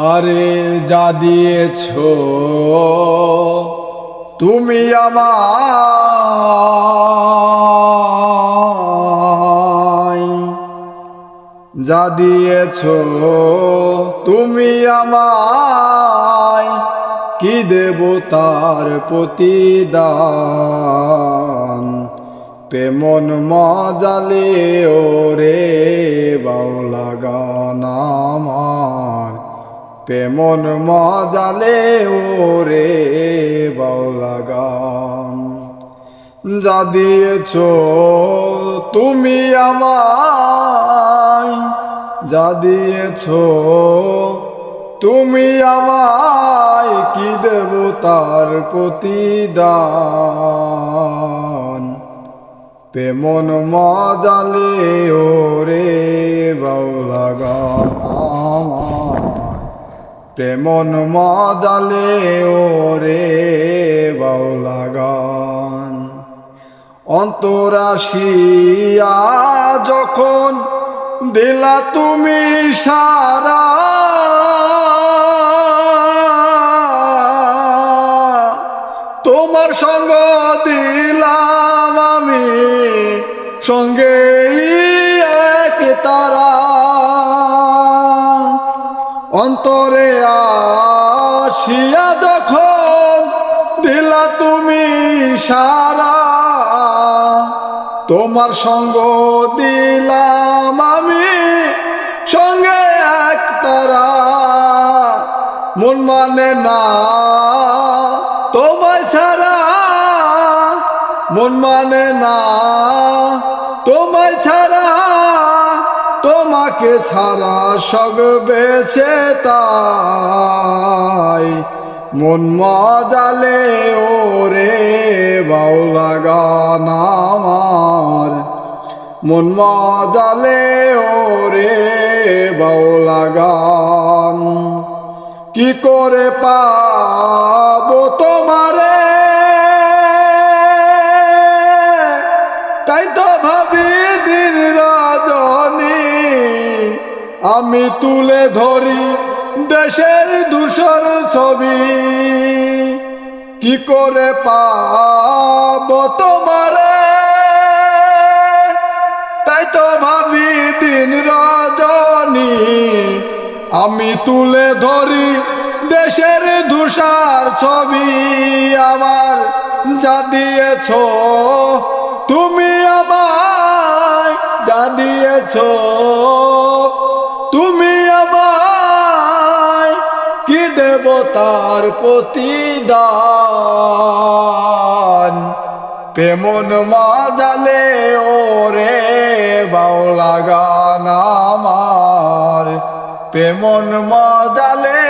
আরে যা দিয়েছো তুমি আমায়, যা দিয়েছো তুমি আমায়, কি দেব তার প্রতিদান। প্রেমন মজালে ওরে বাউলা গান আমার, প্রেমন মজালে ওরে বাউলা গান। যা দিয়েছো তুমি আমায়, যা দিয়েছো তুমি আমায়, কি দেব তার প্রতিদান। প্রেমন মজালে ওরে বাউলা গান আমার, প্রেমন মজালে ওরে বাউলা গান। অন্তরাশিয়া যখন দিলা তুমি সারা, তোমার সঙ্গ দিলাম আমি, সঙ্গে এক তারা। অন্তরে আসিয়া যখন দিলা তুমি সারা, তোমার সঙ্গ দিলাম আমি, সঙ্গে এক তারা। মন মানে না তোমায় ছাড়া, মন মানে না তোমায় ছাড়া, তোমাকে ছাড়া সব বেঁচে তাই। মন মজালে ওরে বাউলা গান আমার, মন মজালে ওরে বাউলা গান। কি করে পাবো তোমারে, তাই তো ভাবি দিন রজনী, আমি তুলে ধরি দেশের ধূসর ছবি। কি করে পাবো তোমারে, তাই তো ভাবি দিন রজনী, আমি তুলে ধরি দেশের ধূসর ছবি। আমার যা দিয়েছো তুমি আমায়, যা দিয়েছো তুমি আমায়, কি দেব তার প্রতিদান। প্রেমন মজালে ওরে বাউলা গান আমার, প্রেমন মজালে